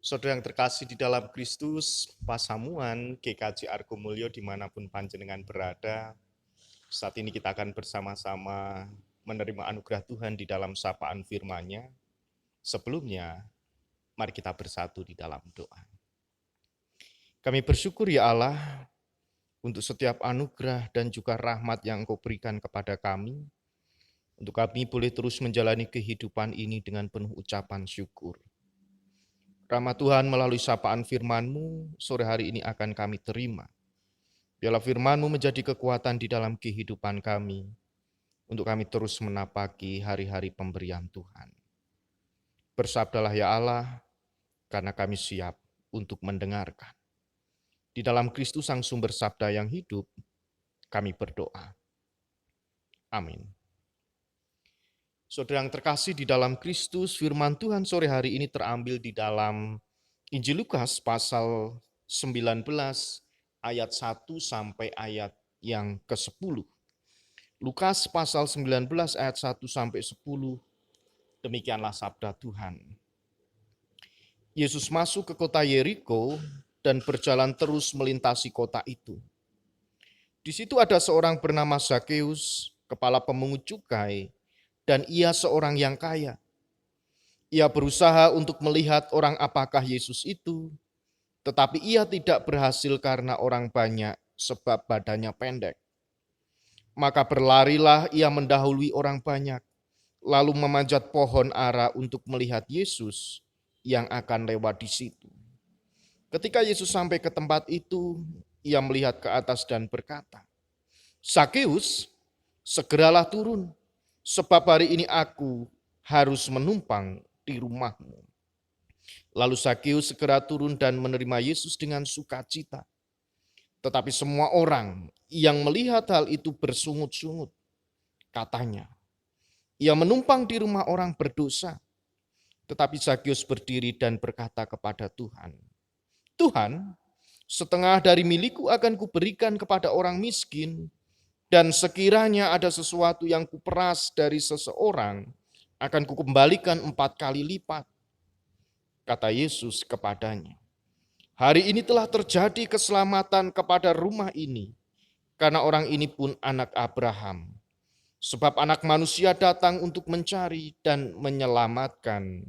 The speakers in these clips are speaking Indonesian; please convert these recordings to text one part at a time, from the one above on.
Saudara yang terkasih di dalam Kristus, Pasamuan GKJ Argomulyo dimanapun panjenengan berada, saat ini kita akan bersama-sama menerima anugerah Tuhan di dalam sapaan firman-Nya. Sebelumnya, mari kita bersatu di dalam doa. Kami bersyukur ya Allah, untuk setiap anugerah dan juga rahmat yang Engkau berikan kepada kami, untuk kami boleh terus menjalani kehidupan ini dengan penuh ucapan syukur. Rahmat Tuhan melalui sapaan firman-Mu sore hari ini akan kami terima. Biarlah firman-Mu menjadi kekuatan di dalam kehidupan kami, untuk kami terus menapaki hari-hari pemberian Tuhan. Bersabdalah ya Allah, karena kami siap untuk mendengarkan. Di dalam Kristus Sang Sumber Sabda yang hidup, kami berdoa. Amin. Saudara yang terkasih di dalam Kristus, firman Tuhan sore hari ini terambil di dalam Injil Lukas pasal 19 ayat 1 sampai ayat yang ke-10. Lukas pasal 19 ayat 1 sampai 10, demikianlah sabda Tuhan. Yesus masuk ke kota Yeriko dan berjalan terus melintasi kota itu. Di situ ada seorang bernama Zakeus, kepala pemungut cukai, dan ia seorang yang kaya. Ia berusaha untuk melihat orang apakah Yesus itu, tetapi ia tidak berhasil karena orang banyak sebab badannya pendek. Maka berlarilah ia mendahului orang banyak, lalu memanjat pohon ara untuk melihat Yesus yang akan lewat di situ. Ketika Yesus sampai ke tempat itu, ia melihat ke atas dan berkata, "Zakeus, segeralah turun, sebab hari ini aku harus menumpang di rumahmu." Lalu Zakeus segera turun dan menerima Yesus dengan sukacita. Tetapi semua orang yang melihat hal itu bersungut-sungut. Katanya, ia menumpang di rumah orang berdosa. Tetapi Zakeus berdiri dan berkata kepada Tuhan, "Tuhan, setengah dari milikku akan kuberikan kepada orang miskin, dan sekiranya ada sesuatu yang kuperas dari seseorang, akan kukembalikan 4 kali lipat." Kata Yesus kepadanya, "Hari ini telah terjadi keselamatan kepada rumah ini, karena orang ini pun anak Abraham. Sebab Anak Manusia datang untuk mencari dan menyelamatkan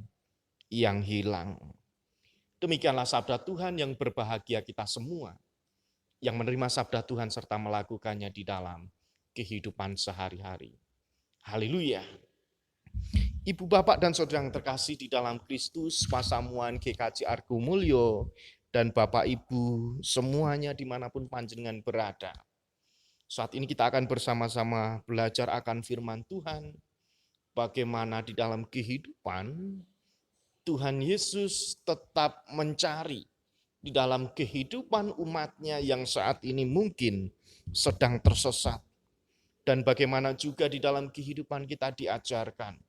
yang hilang." Demikianlah sabda Tuhan. Yang berbahagia kita semua yang menerima sabda Tuhan serta melakukannya di dalam kehidupan sehari-hari. Haleluya. Ibu, bapak, dan saudara yang terkasih di dalam Kristus, Pasamuan GKJ Argomulyo, dan bapak ibu semuanya dimanapun panjenengan berada. Saat ini kita akan bersama-sama belajar akan firman Tuhan, bagaimana di dalam kehidupan Tuhan Yesus tetap mencari di dalam kehidupan umatnya yang saat ini mungkin sedang tersesat. Dan bagaimana juga di dalam kehidupan kita diajarkan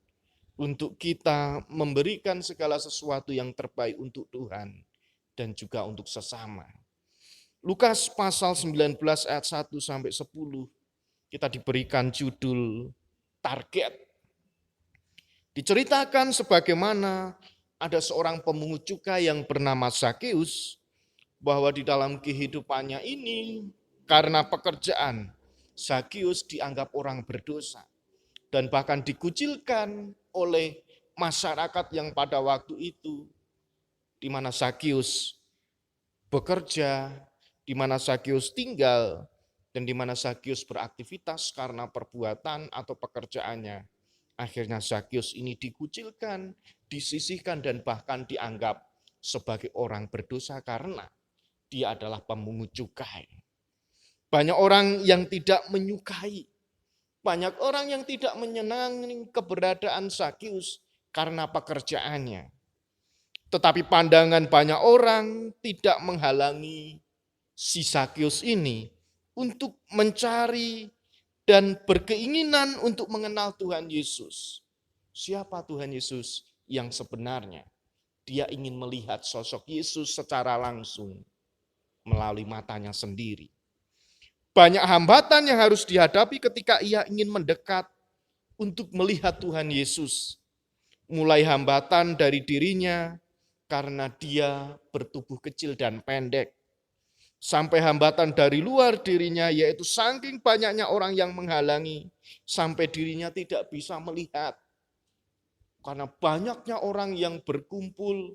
untuk kita memberikan segala sesuatu yang terbaik untuk Tuhan dan juga untuk sesama. Lukas pasal 19 ayat 1 sampai 10 kita diberikan judul target. Diceritakan sebagaimana ada seorang pemungut cukai yang bernama Zakeus, bahwa di dalam kehidupannya ini karena pekerjaan Zakeus dianggap orang berdosa dan bahkan dikucilkan oleh masyarakat yang pada waktu itu, di mana Zakeus bekerja, di mana Zakeus tinggal, dan di mana Zakeus beraktivitas karena perbuatan atau pekerjaannya. Akhirnya Zakeus ini dikucilkan, disisihkan, dan bahkan dianggap sebagai orang berdosa karena dia adalah pemungut cukai. Banyak orang yang tidak menyukai, banyak orang yang tidak menyenangi keberadaan Zakeus karena pekerjaannya. Tetapi pandangan banyak orang tidak menghalangi si Zakeus ini untuk mencari dan berkeinginan untuk mengenal Tuhan Yesus. Siapa Tuhan Yesus yang sebenarnya? Dia ingin melihat sosok Yesus secara langsung melalui matanya sendiri. Banyak hambatan yang harus dihadapi ketika ia ingin mendekat untuk melihat Tuhan Yesus. Mulai hambatan dari dirinya, karena dia bertubuh kecil dan pendek. Sampai hambatan dari luar dirinya, yaitu saking banyaknya orang yang menghalangi, sampai dirinya tidak bisa melihat. Karena banyaknya orang yang berkumpul,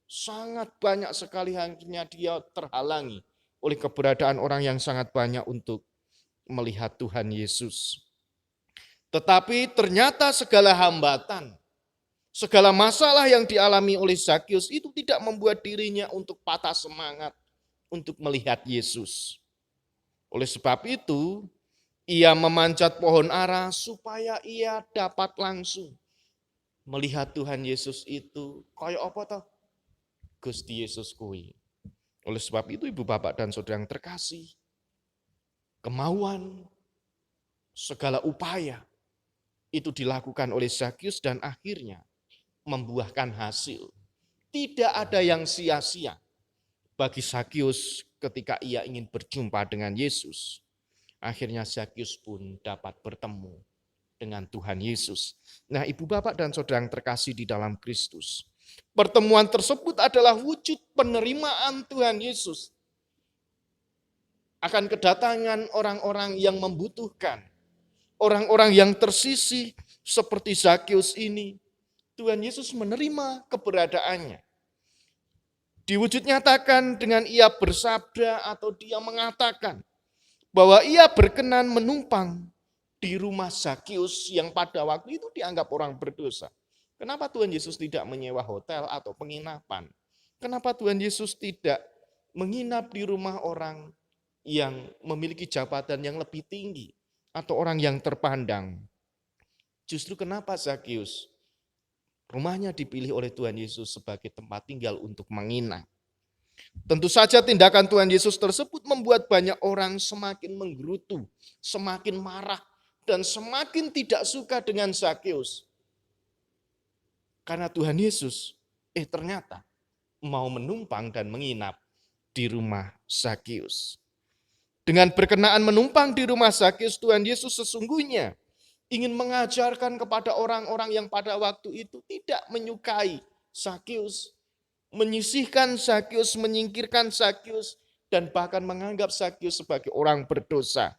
sangat banyak sekali akhirnya dia terhalangi oleh keberadaan orang yang sangat banyak untuk melihat Tuhan Yesus. Tetapi ternyata segala hambatan, segala masalah yang dialami oleh Zakius itu tidak membuat dirinya untuk patah semangat untuk melihat Yesus. Oleh sebab itu, ia memanjat pohon ara supaya ia dapat langsung melihat Tuhan Yesus itu. Kayak apa toh? Gusti Yesus kuwi. Oleh sebab itu ibu bapak dan saudara yang terkasih, kemauan, segala upaya itu dilakukan oleh Zakius dan akhirnya membuahkan hasil. Tidak ada yang sia-sia bagi Zakius ketika ia ingin berjumpa dengan Yesus. Akhirnya Zakius pun dapat bertemu dengan Tuhan Yesus. Nah, ibu bapak dan saudara yang terkasih di dalam Kristus, pertemuan tersebut adalah wujud penerimaan Tuhan Yesus akan kedatangan orang-orang yang membutuhkan, orang-orang yang tersisih seperti Zakius ini. Tuhan Yesus menerima keberadaannya. Diwujud nyatakan dengan ia bersabda atau dia mengatakan bahwa ia berkenan menumpang di rumah Zakius yang pada waktu itu dianggap orang berdosa. Kenapa Tuhan Yesus tidak menyewa hotel atau penginapan? Kenapa Tuhan Yesus tidak menginap di rumah orang yang memiliki jabatan yang lebih tinggi atau orang yang terpandang? Justru kenapa Zakius rumahnya dipilih oleh Tuhan Yesus sebagai tempat tinggal untuk menginap? Tentu saja tindakan Tuhan Yesus tersebut membuat banyak orang semakin menggerutu, semakin marah, dan semakin tidak suka dengan Zakius. Karena Tuhan Yesus ternyata mau menumpang dan menginap di rumah Zakius. Dengan berkenaan menumpang di rumah Zakius, Tuhan Yesus sesungguhnya ingin mengajarkan kepada orang-orang yang pada waktu itu tidak menyukai Zakius, menyisihkan Zakius, menyingkirkan Zakius, dan bahkan menganggap Zakius sebagai orang berdosa.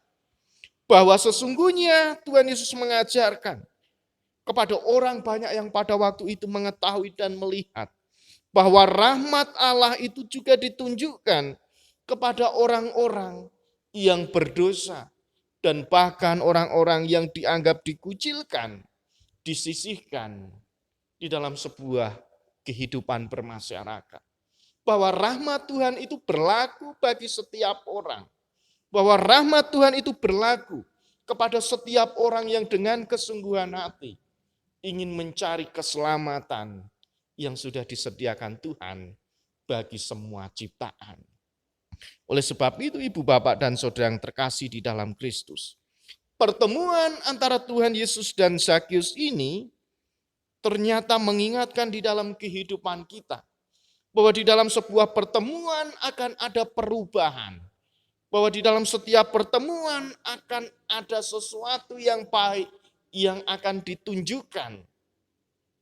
Bahwa sesungguhnya Tuhan Yesus mengajarkan kepada orang banyak yang pada waktu itu mengetahui dan melihat bahwa rahmat Allah itu juga ditunjukkan kepada orang-orang yang berdosa dan bahkan orang-orang yang dianggap dikucilkan, disisihkan di dalam sebuah kehidupan bermasyarakat. Bahwa rahmat Tuhan itu berlaku bagi setiap orang. Bahwa rahmat Tuhan itu berlaku kepada setiap orang yang dengan kesungguhan hati ingin mencari keselamatan yang sudah disediakan Tuhan bagi semua ciptaan. Oleh sebab itu ibu bapak dan saudara yang terkasih di dalam Kristus, pertemuan antara Tuhan Yesus dan Zakius ini ternyata mengingatkan di dalam kehidupan kita bahwa di dalam sebuah pertemuan akan ada perubahan. Bahwa di dalam setiap pertemuan akan ada sesuatu yang baik yang akan ditunjukkan,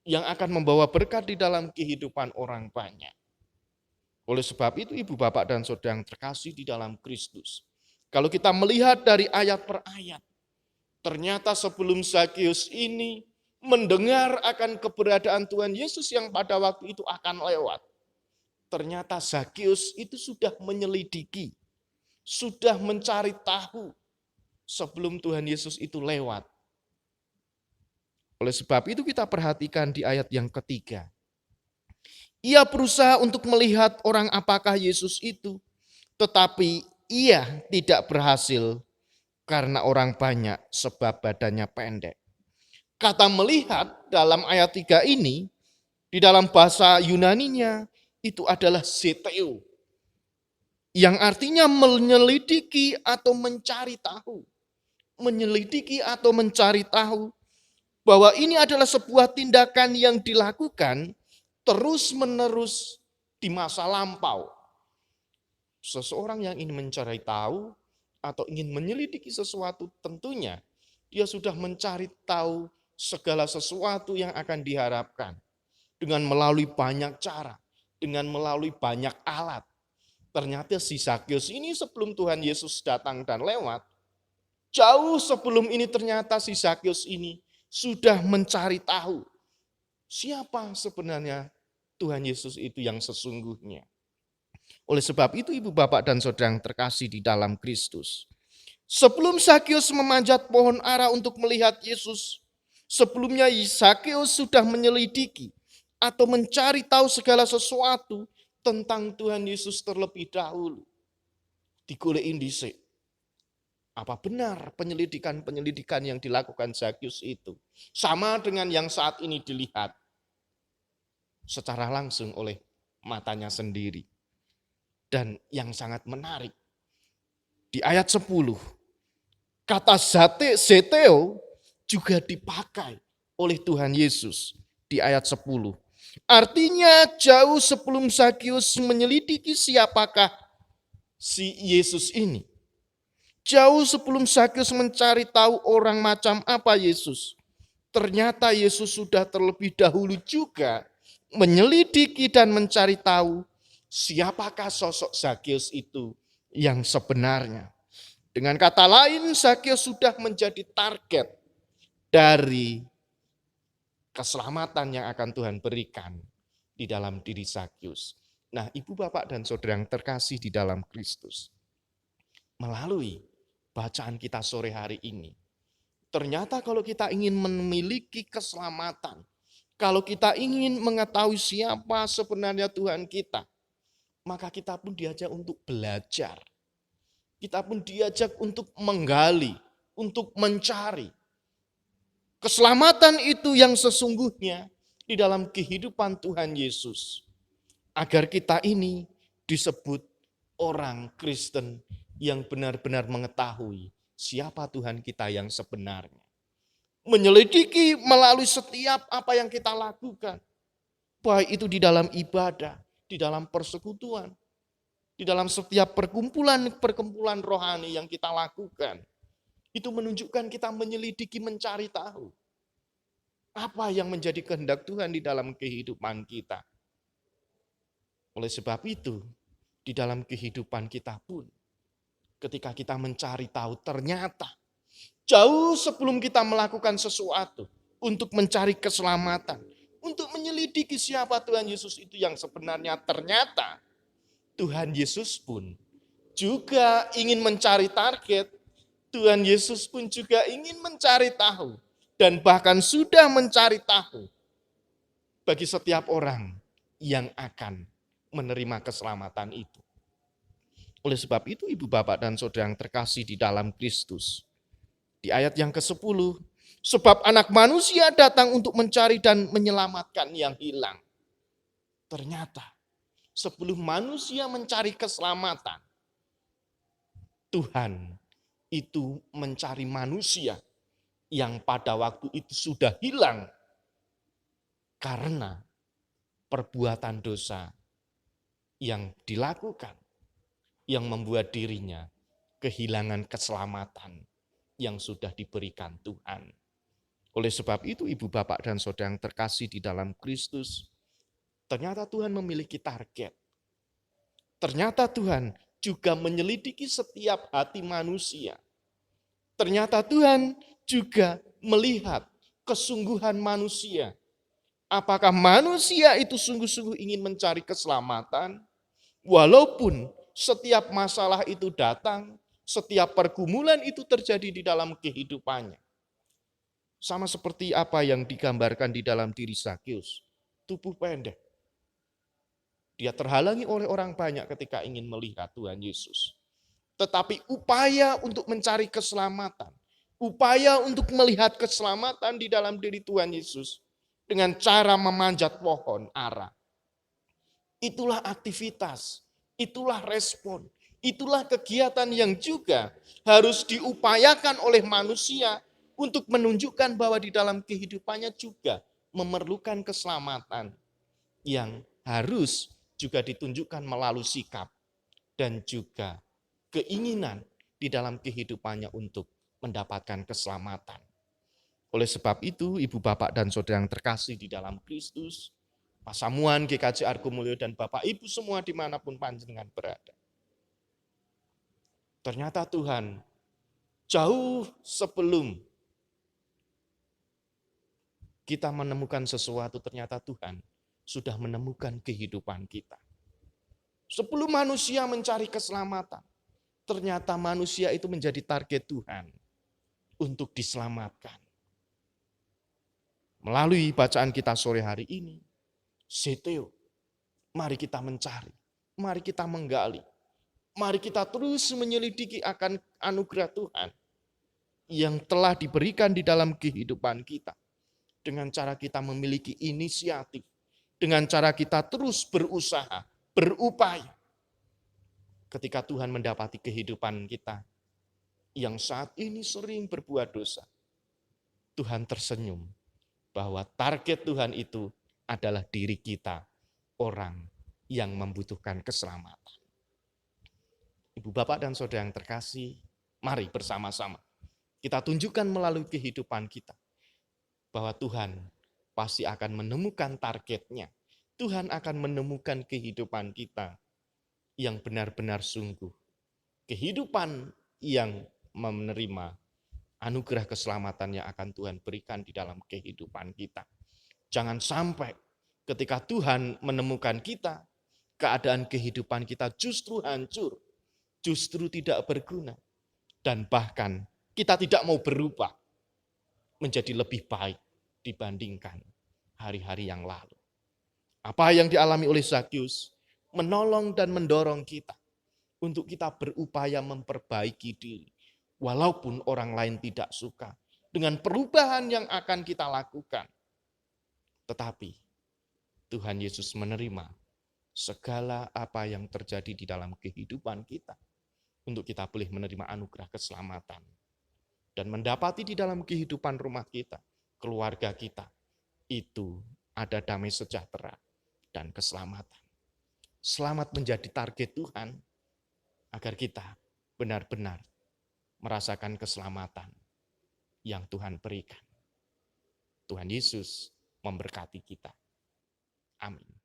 yang akan membawa berkat di dalam kehidupan orang banyak. Oleh sebab itu ibu bapak dan saudara yang terkasih di dalam Kristus, kalau kita melihat dari ayat per ayat, ternyata sebelum Zakius ini mendengar akan keberadaan Tuhan Yesus yang pada waktu itu akan lewat, ternyata Zakius itu sudah menyelidiki, sudah mencari tahu sebelum Tuhan Yesus itu lewat. Oleh sebab itu kita perhatikan di ayat yang ketiga. Ia berusaha untuk melihat orang apakah Yesus itu, tetapi ia tidak berhasil karena orang banyak sebab badannya pendek. Kata melihat dalam ayat 3 ini, di dalam bahasa Yunaninya itu adalah zeteo, yang artinya menyelidiki atau mencari tahu. Menyelidiki atau mencari tahu bahwa ini adalah sebuah tindakan yang dilakukan terus-menerus di masa lampau. Seseorang yang ingin mencari tahu atau ingin menyelidiki sesuatu, tentunya dia sudah mencari tahu segala sesuatu yang akan diharapkan dengan melalui banyak cara, dengan melalui banyak alat. Ternyata si Zakeus ini sebelum Tuhan Yesus datang dan lewat, jauh sebelum ini ternyata si Zakeus ini sudah mencari tahu siapa sebenarnya Tuhan Yesus itu yang sesungguhnya. Oleh sebab itu ibu bapak dan saudara yang terkasih di dalam Kristus, sebelum Zakeus memanjat pohon ara untuk melihat Yesus, sebelumnya Zakeus sudah menyelidiki atau mencari tahu segala sesuatu tentang Tuhan Yesus terlebih dahulu. Digolekin dhisik. Apa benar penyelidikan-penyelidikan yang dilakukan Zakeus itu sama dengan yang saat ini dilihat secara langsung oleh matanya sendiri. Dan yang sangat menarik, di ayat 10, kata zeteo juga dipakai oleh Tuhan Yesus di ayat 10. Artinya jauh sebelum Zakeus menyelidiki siapakah si Yesus ini. Jauh sebelum Zakeus mencari tahu orang macam apa Yesus. Ternyata Yesus sudah terlebih dahulu juga menyelidiki dan mencari tahu siapakah sosok Zakeus itu yang sebenarnya. Dengan kata lain, Zakeus sudah menjadi target dari keselamatan yang akan Tuhan berikan di dalam diri Zakeus. Nah, ibu bapak dan saudara yang terkasih di dalam Kristus, melalui bacaan kita sore hari ini, ternyata kalau kita ingin memiliki keselamatan, kalau kita ingin mengetahui siapa sebenarnya Tuhan kita, maka kita pun diajak untuk belajar. Kita pun diajak untuk menggali, untuk mencari keselamatan itu yang sesungguhnya di dalam kehidupan Tuhan Yesus. Agar kita ini disebut orang Kristen yang benar-benar mengetahui siapa Tuhan kita yang sebenarnya. Menyelidiki melalui setiap apa yang kita lakukan. Baik itu di dalam ibadah, di dalam persekutuan, di dalam setiap perkumpulan rohani yang kita lakukan. Itu menunjukkan kita menyelidiki, mencari tahu. Apa yang menjadi kehendak Tuhan di dalam kehidupan kita. Oleh sebab itu, di dalam kehidupan kita pun, ketika kita mencari tahu ternyata jauh sebelum kita melakukan sesuatu untuk mencari keselamatan, untuk menyelidiki siapa Tuhan Yesus itu yang sebenarnya, ternyata Tuhan Yesus pun juga ingin mencari target, Tuhan Yesus pun juga ingin mencari tahu, dan bahkan sudah mencari tahu bagi setiap orang yang akan menerima keselamatan itu. Oleh sebab itu ibu bapak dan saudara yang terkasih di dalam Kristus, di ayat yang ke-10, sebab anak manusia datang untuk mencari dan menyelamatkan yang hilang. Ternyata sebelum manusia mencari keselamatan, Tuhan itu mencari manusia yang pada waktu itu sudah hilang karena perbuatan dosa yang dilakukan, yang membuat dirinya kehilangan keselamatan yang sudah diberikan Tuhan. Oleh sebab itu ibu bapak dan saudara yang terkasih di dalam Kristus, ternyata Tuhan memiliki target. Ternyata Tuhan juga menyelidiki setiap hati manusia. Ternyata Tuhan juga melihat kesungguhan manusia. Apakah manusia itu sungguh-sungguh ingin mencari keselamatan? Walaupun setiap masalah itu datang, setiap pergumulan itu terjadi di dalam kehidupannya. Sama seperti apa yang digambarkan di dalam diri Zakeus, tubuh pendek. Dia terhalangi oleh orang banyak ketika ingin melihat Tuhan Yesus. Tetapi upaya untuk mencari keselamatan, upaya untuk melihat keselamatan di dalam diri Tuhan Yesus dengan cara memanjat pohon ara. Itulah aktivitas, itulah respon, itulah kegiatan yang juga harus diupayakan oleh manusia untuk menunjukkan bahwa di dalam kehidupannya juga memerlukan keselamatan yang harus juga ditunjukkan melalui sikap dan juga keinginan di dalam kehidupannya untuk mendapatkan keselamatan. Oleh sebab itu, ibu bapak dan saudara yang terkasih di dalam Kristus, Pak Samuan, GKJ Argomulyo, dan Bapak Ibu semua dimanapun panjenengan berada. Ternyata Tuhan jauh sebelum kita menemukan sesuatu, ternyata Tuhan sudah menemukan kehidupan kita. Sebelum manusia mencari keselamatan, ternyata manusia itu menjadi target Tuhan untuk diselamatkan. Melalui bacaan kita sore hari ini, Seteo, mari kita mencari, mari kita menggali, mari kita terus menyelidiki akan anugerah Tuhan yang telah diberikan di dalam kehidupan kita. Dengan cara kita memiliki inisiatif, dengan cara kita terus berusaha, berupaya. Ketika Tuhan mendapati kehidupan kita yang saat ini sering berbuat dosa, Tuhan tersenyum bahwa target Tuhan itu adalah diri kita, orang yang membutuhkan keselamatan. Ibu, Bapak, dan Saudara yang terkasih, mari bersama-sama kita tunjukkan melalui kehidupan kita bahwa Tuhan pasti akan menemukan targetnya. Tuhan akan menemukan kehidupan kita yang benar-benar sungguh. Kehidupan yang menerima anugerah keselamatan yang akan Tuhan berikan di dalam kehidupan kita. Jangan sampai ketika Tuhan menemukan kita, keadaan kehidupan kita justru hancur, justru tidak berguna, dan bahkan kita tidak mau berubah menjadi lebih baik dibandingkan hari-hari yang lalu. Apa yang dialami oleh Zakius menolong dan mendorong kita untuk kita berupaya memperbaiki diri, walaupun orang lain tidak suka dengan perubahan yang akan kita lakukan. Tetapi Tuhan Yesus menerima segala apa yang terjadi di dalam kehidupan kita untuk kita boleh menerima anugerah keselamatan dan mendapati di dalam kehidupan rumah kita, keluarga kita, itu ada damai sejahtera dan keselamatan. Selamat menjadi target Tuhan agar kita benar-benar merasakan keselamatan yang Tuhan berikan. Tuhan Yesus memberkati kita. Amin.